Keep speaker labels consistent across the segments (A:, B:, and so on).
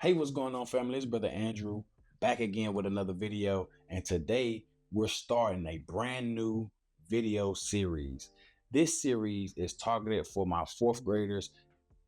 A: Hey, what's going on, family? It's Brother Andrew back again with another video. And today we're starting a brand new video series. This series is targeted for my fourth graders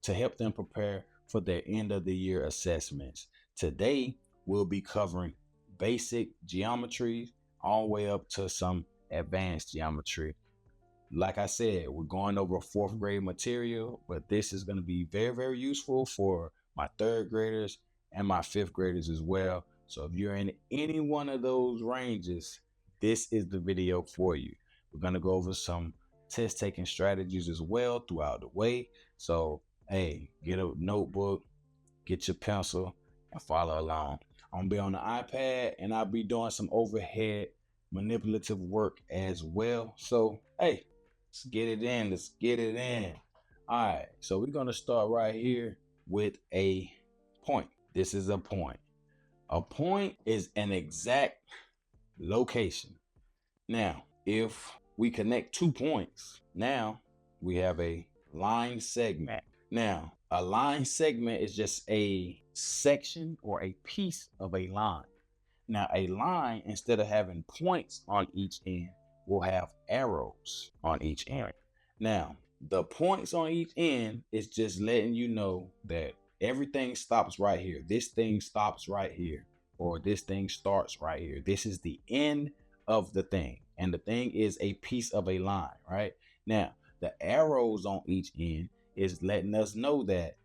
A: to help them prepare for their end of the year assessments. Today we'll be covering basic geometry all the way up to some advanced geometry. Like I said, we're going over fourth grade material, but this is going to be very, very useful for my third graders and my fifth graders as well. So if you're in any one of those ranges, this is the video for you. We're going to go over some test taking strategies as well throughout the way. So, hey, get a notebook, get your pencil, and follow along. I'm going to be on the iPad and I'll be doing some overhead manipulative work as well. So, hey, let's get it in. Let's get it in. All right. So we're going to start right here with a point. This is a point. A point is an exact location. Now, if we connect 2 points, now we have a line segment. Now, a line segment is just a section or a piece of a line. Now, a line, instead of having points on each end, will have arrows on each end. Now, the points on each end is just letting you know that everything stops right here. This thing stops right here, or this thing starts right here. This is the end of the thing, and the thing is a piece of a line, right? Now, the arrows on each end is letting us know that,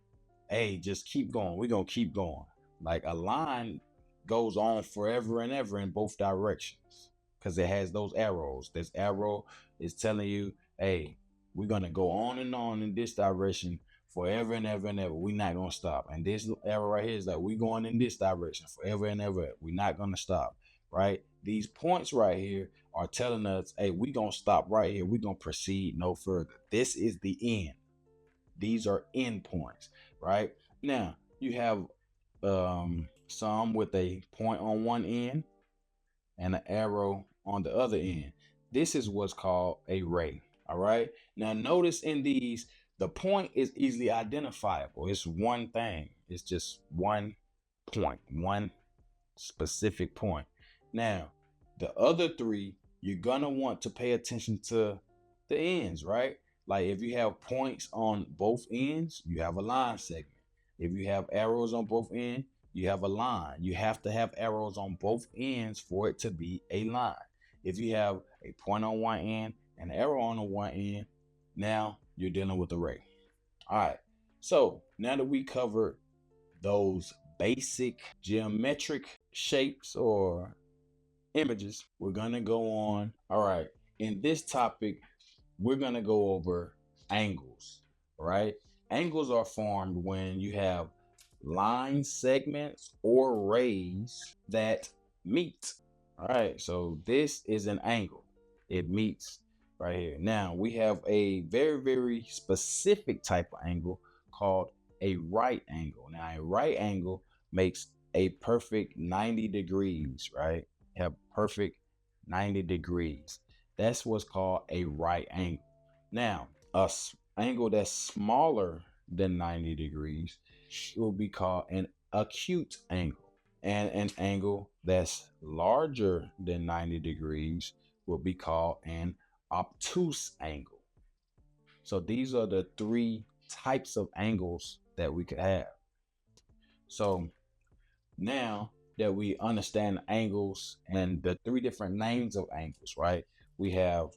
A: hey, just keep going. We're going to keep going. Like a line goes on forever and ever in both directions because it has those arrows. This arrow is telling you, hey, we're going to go on and on in this direction forever and ever and ever. We're not going to stop. And this arrow right here is like, we're going in this direction forever and ever. We're not going to stop, right? These points right here are telling us, hey, we're going to stop right here. We're going to proceed no further. This is the end. These are end points, right? Now, you have some with a point on one end and an arrow on the other end. This is what's called a ray. All right. Now notice in these, the point is easily identifiable. It's one thing. It's just one point, one specific point. Now, the other three, you're gonna want to pay attention to the ends, right? Like if you have points on both ends, you have a line segment. If you have arrows on both ends, you have a line. You have to have arrows on both ends for it to be a line. If you have a point on one end and an arrow on the one end, now you're dealing with a ray. All right. So now that we covered those basic geometric shapes or images, we're going to go on. All right. In this topic, we're going to go over angles, right? Angles are formed when you have line segments or rays that meet. All right, so this is an angle. It meets right here. Now we have a very, very specific type of angle called a right angle. Now a right angle makes a perfect 90 degrees, right? Have perfect 90 degrees. That's what's called a right angle. Now, angle that's smaller than 90 degrees will be called an acute angle. And an angle that's larger than 90 degrees will be called an obtuse angle. So these are the three types of angles that we could have. So now that we understand angles and the three different names of angles, right? We have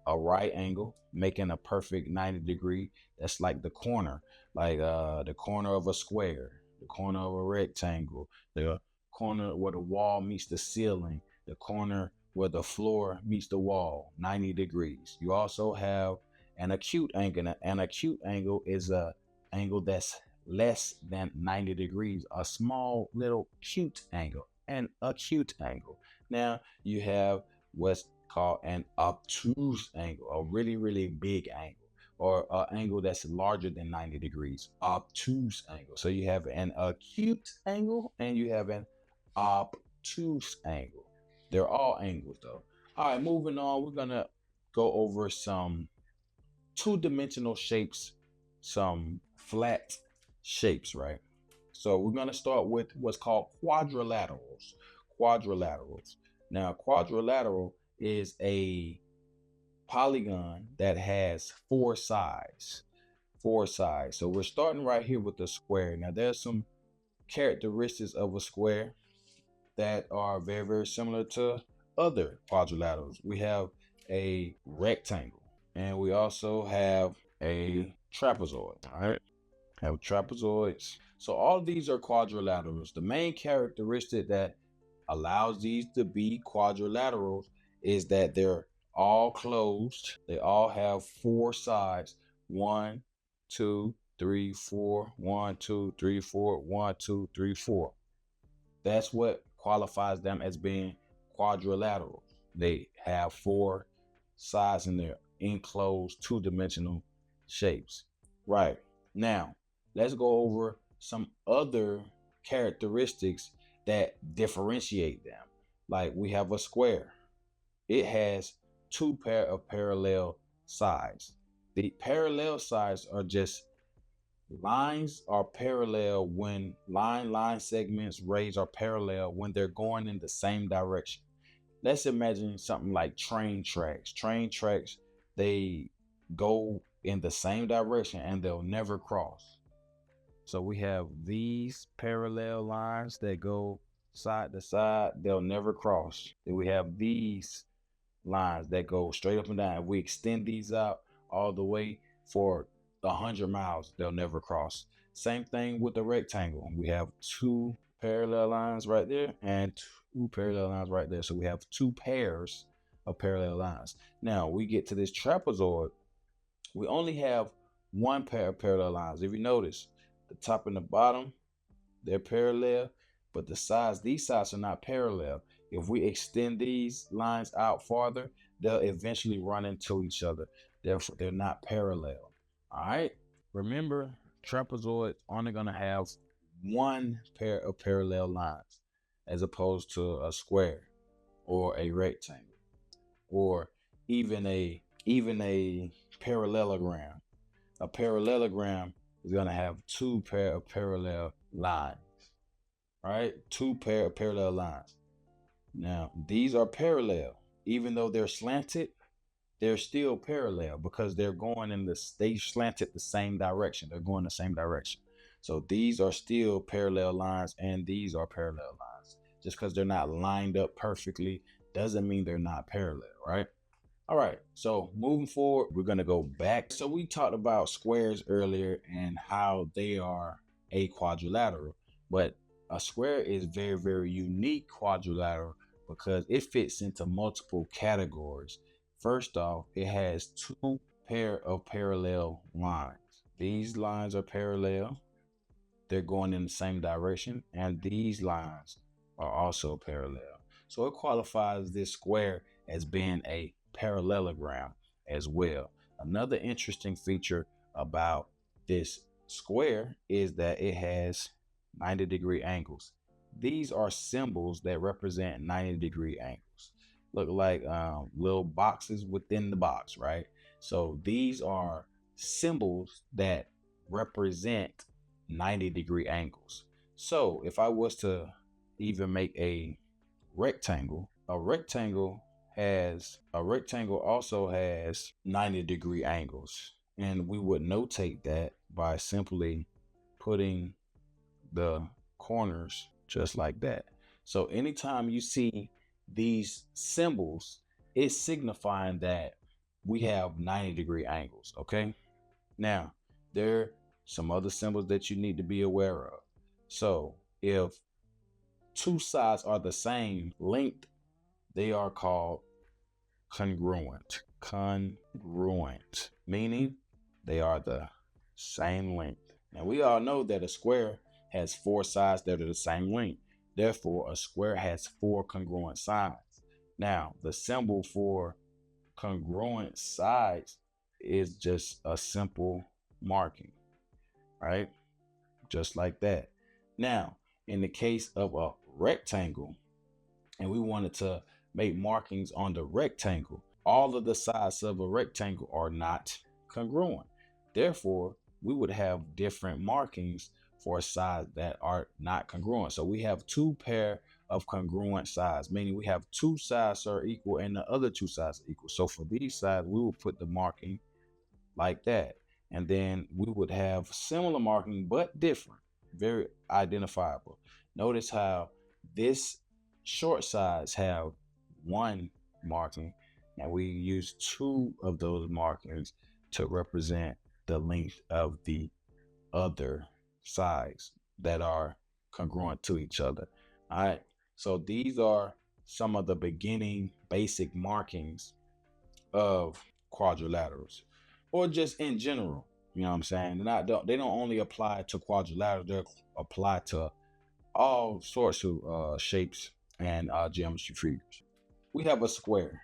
A: a right angle making a perfect 90 degree. That's like the corner, like the corner of a square, the corner of a rectangle, the corner where the wall meets the ceiling, the corner where the floor meets the wall, 90 degrees. You also have an acute angle. An acute angle is a angle that's less than 90 degrees, a small little acute angle, an acute angle. Now you have what's called an obtuse angle, a really, really big angle, or an angle that's larger than 90 degrees, obtuse angle. So you have an acute angle and you have an obtuse angle. They're all angles though. All right, moving on, we're gonna go over some two-dimensional shapes, some flat shapes, right? So we're going to start with what's called quadrilaterals. Quadrilaterals. Now, quadrilateral is a polygon that has four sides. Four sides. So we're starting right here with the square. Now, there's some characteristics of a square that are very, very similar to other quadrilaterals. We have a rectangle and we also have a trapezoid. All right. Have trapezoids. So all of these are quadrilaterals. The main characteristic that allows these to be quadrilaterals is that they're all closed. They all have four sides. One, two, three, four. One, two, three, four. One, two, three, four. That's what qualifies them as being quadrilateral. They have four sides and they're enclosed two-dimensional shapes. Right. Now, let's go over some other characteristics that differentiate them. Like we have a square. It has two pair of parallel sides. The parallel sides are just lines are parallel when line segments rays are parallel when they're going in the same direction. Let's imagine something like train tracks. Train tracks, they go in the same direction and they'll never cross. So we have these parallel lines that go side to side, they'll never cross. Then we have these lines that go straight up and down. If we extend these out all the way for 100 miles, they'll never cross. Same thing with the rectangle. We have two parallel lines right there and two parallel lines right there. So we have two pairs of parallel lines. Now we get to this trapezoid. We only have one pair of parallel lines. If you notice, the top and the bottom, they're parallel, but the sides, these sides are not parallel. If we extend these lines out farther, they'll eventually run into each other. Therefore, they're not parallel. All right. Remember, trapezoids only going to have one pair of parallel lines as opposed to a square or a rectangle or even a parallelogram. A parallelogram is going to have two pair of parallel lines. Right? Two pair of parallel lines. Now, these are parallel. Even though they're slanted, they're still parallel because they're going in they slanted the same direction. They're going the same direction. So these are still parallel lines and these are parallel lines. Just because they're not lined up perfectly doesn't mean they're not parallel, right? All right, so moving forward, we're going to go back. So we talked about squares earlier and how they are a quadrilateral, but a square is very, very unique quadrilateral because it fits into multiple categories. First off, it has two pair of parallel lines. These lines are parallel. They're going in the same direction, and these lines are also parallel. So it qualifies this square as being a parallelogram as well. Another interesting feature about this square is that it has 90-degree angles. These are symbols that represent 90-degree angles. Look like little boxes within the box, right? So these are symbols that represent 90-degree angles. So if I was to even make a rectangle also has 90-degree angles, and we would notate that by simply putting the corners just like that. So anytime you see these symbols, it's signifying that we have 90-degree angles. Okay, now there are some other symbols that you need to be aware of. So if two sides are the same length, they are called congruent. Congruent, meaning they are the same length. Now we all know that a square has four sides that are the same length. Therefore, a square has four congruent sides. Now, the symbol for congruent sides is just a simple marking, right? Just like that. Now, in the case of a rectangle, and we wanted to make markings on the rectangle, all of the sides of a rectangle are not congruent. Therefore, we would have different markings for sides that are not congruent. So we have two pair of congruent sides, meaning we have two sides are equal and the other two sides are equal. So for these sides, we will put the marking like that. And then we would have similar marking, but different, very identifiable. Notice how this short sides have one marking, and we use two of those markings to represent the length of the other sides that are congruent to each other. All right. So these are some of the beginning basic markings of quadrilaterals, or just in general. You know what I'm saying? They don't only apply to quadrilaterals, they apply to all sorts of shapes and geometry figures. We have a square.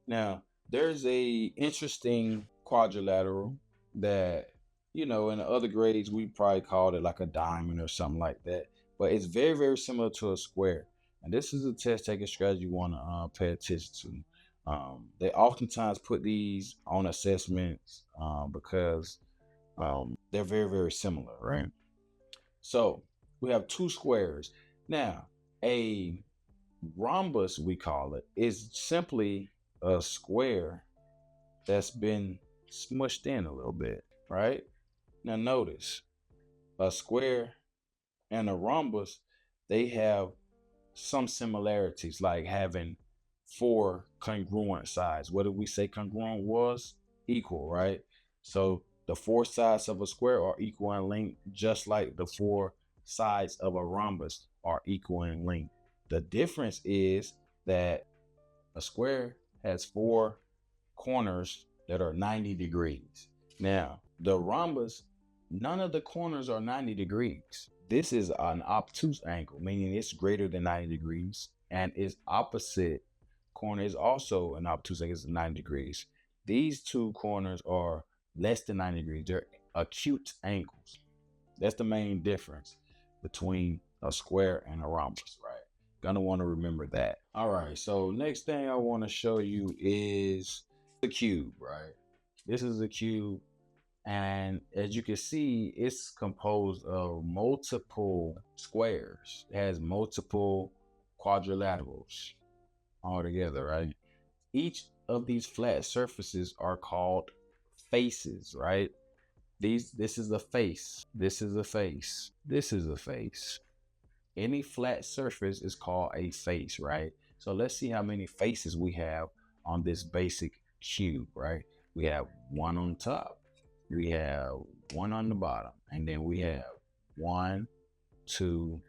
A: Now, there's a interesting quadrilateral that, in the other grades we probably called it like a diamond or something like that, but it's very, very similar to a square. And this is a test taking strategy you want to pay attention to. They oftentimes put these on assessments because they're very, very similar, right? So we have two squares. Now, a rhombus, we call it, is simply a square that's been smushed in a little bit, right? Now, notice a square and a rhombus, they have some similarities, like having four congruent sides. What did we say congruent was? Equal, right? So the four sides of a square are equal in length, just like the four sides of a rhombus are equal in length. The difference is that a square has four corners that are 90 degrees. Now, the rhombus, none of the corners are 90 degrees. This is an obtuse angle, meaning it's greater than 90 degrees, and its opposite corner is also an obtuse angle, it's 90 degrees. These two corners are less than 90 degrees. They're acute angles. That's the main difference between a square and a rhombus, right? Gonna want to remember that. All right, so next thing I want to show you is the cube, right? This is a cube, and as you can see, it's composed of multiple squares. It has multiple quadrilaterals all together, right? Each of these flat surfaces are called faces, right? This is a face, this is a face, this is a face. Any flat surface is called a face, right? So let's see how many faces we have on this basic cube, right? We have one on top, we have one on the bottom, and then we have 1, 2,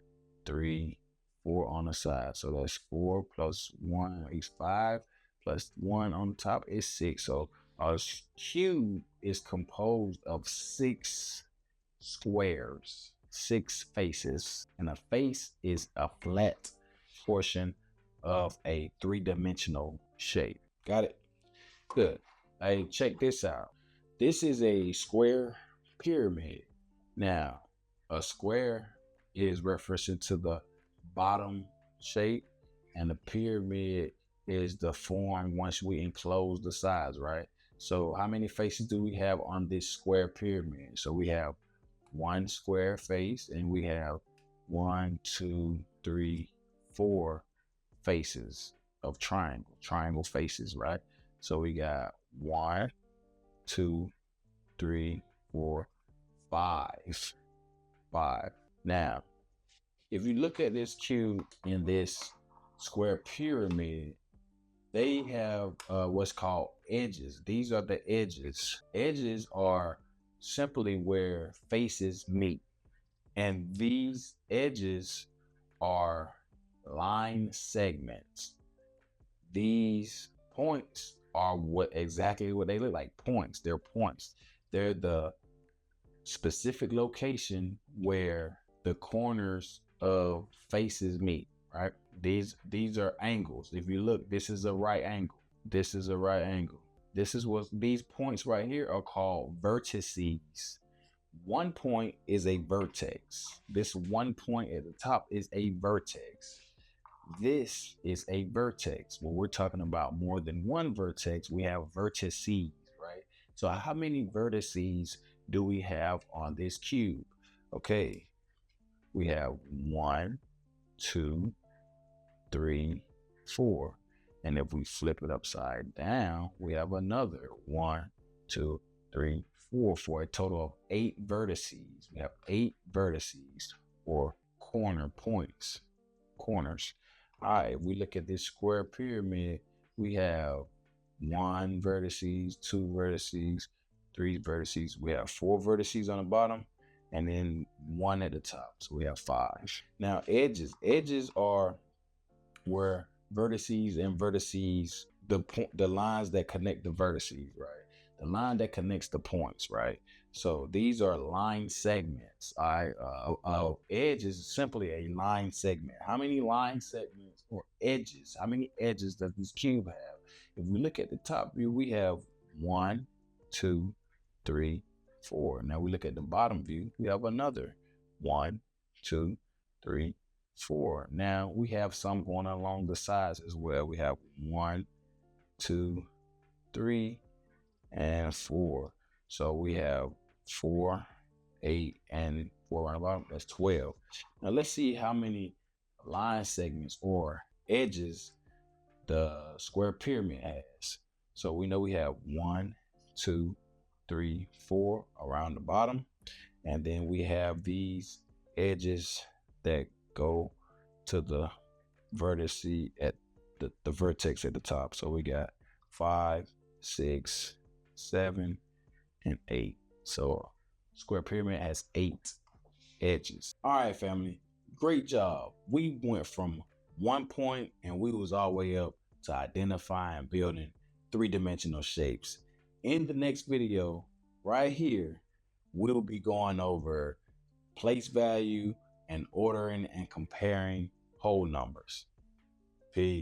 A: 3, 4 on the side. So that's 4 plus 1 is 5, plus 1 on the top is 6. So our cube is composed of 6 squares, 6 faces, and a face is a flat portion of a three-dimensional shape. Got it? Good. Hey, check this out. This is a square pyramid. Now, a square is referencing to the bottom shape, and the pyramid is the form once we enclose the sides, right? So how many faces do we have on this square pyramid? So we have one square face, and we have 1, 2, 3, 4 faces of triangle faces, right? So we got 1, 2, 3, 4, 5. Now, if you look at this cube in this square pyramid, they have what's called edges. These are the edges. Edges are simply where faces meet, and these edges are line segments. These points are exactly what they look like, points. They're points. They're the specific location where the corners of faces meet, right? These are angles. If you look, this is a right angle. This is a right angle. This is what these points right here are called vertices. One point is a vertex. This one point at the top is a vertex. This is a vertex. When we're talking about more than one vertex, we have vertices, right? So how many vertices do we have on this cube? Okay, we have 1, 2, 3, 4. And if we flip it upside down, we have another 1, 2, 3, 4 for a total of 8 vertices. We have 8 vertices or corner points, corners. All right, if we look at this square pyramid, we have 1 vertices, 2 vertices, 3 vertices. We have 4 vertices on the bottom and then 1 at the top. So we have 5. Now edges are where vertices and vertices, the lines that connect the vertices, right? The line that connects the points, right? So these are line segments. Edge is simply a line segment. How many line segments or edges? How many edges does this cube have? If we look at the top view, we have 1, 2, 3, 4. Now we look at the bottom view, we have another 1, 2, 3, 4. Now we have some going along the sides as well. We have 1, 2, 3, and 4. So we have 4, 8, and 4 on the bottom. That's 12. Now let's see how many line segments or edges the square pyramid has. So we know we have 1, 2, 3, 4 around the bottom. And then we have these edges that go to the vertex at the vertex at the top. So we got 5, 6, 7, and 8. So square pyramid has 8 edges. All right, family, great job. We went from one point and we was all the way up to identifying building 3-dimensional shapes. In the next video right here, we'll be going over place value and ordering and comparing whole numbers. Peace.